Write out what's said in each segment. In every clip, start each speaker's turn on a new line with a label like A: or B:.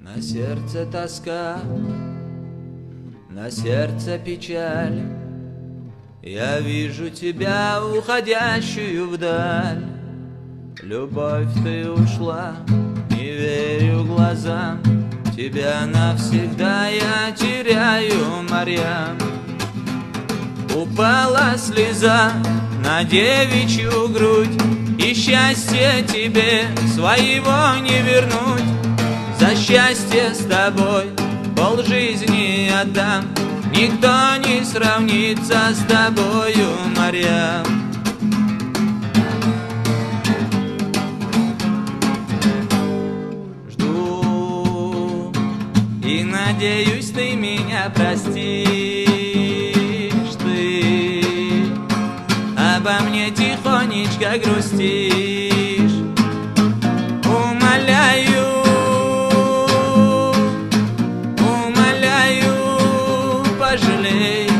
A: На сердце тоска, на сердце печаль. Я вижу тебя, уходящую вдаль. Любовь, ты ушла, не верю глазам. Тебя навсегда я теряю, Марьям. Упала слеза на девичью грудь, и счастье тебе своего не вернуть. За счастье с тобой полжизни отдам. Никто не сравнится с тобою, Марьям. Жду и надеюсь, ты меня простишь. Ты обо мне тихонечко грустишь. Умоляю, пожалей.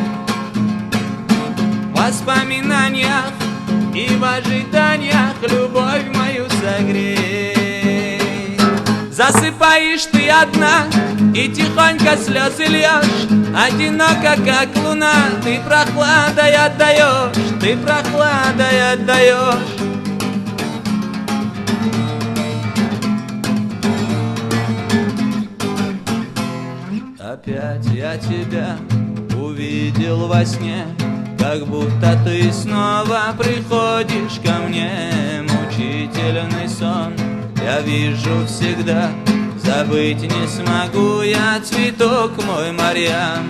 A: В воспоминаниях и в ожиданиях любовь мою согрей. Засыпаешь ты одна и тихонько слезы льешь. Одиноко, как луна, ты прохладой отдаешь. Ты прохладой отдаешь. Опять я тебя увидел во сне, как будто ты снова приходишь ко мне. Мучительный сон я вижу всегда, забыть не смогу я цветок мой, Марьям.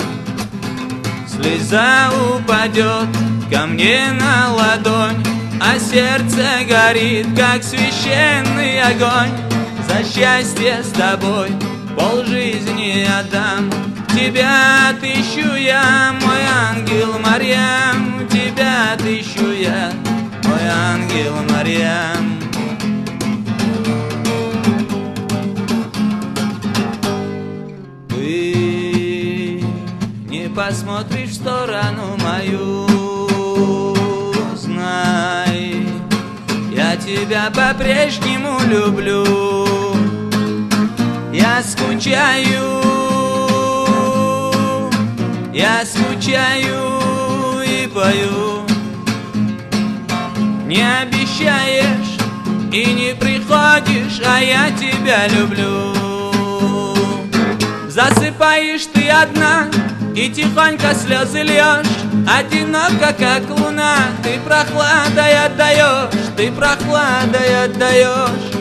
A: Слеза упадет ко мне на ладонь, а сердце горит, как священный огонь. За счастье с тобой полжизни отдам. Тебя отыщу я, мой ангел, Марьям. Тебя отыщу я, мой ангел, Марьям. Ты не посмотришь в сторону мою, знай, я тебя по-прежнему люблю. Я скучаю и пою. Не обещаешь и не приходишь, а я тебя люблю. Засыпаешь ты одна и тихонько слезы льешь. Одиноко, как луна, ты прохладой отдаешь. Ты прохладой отдаешь.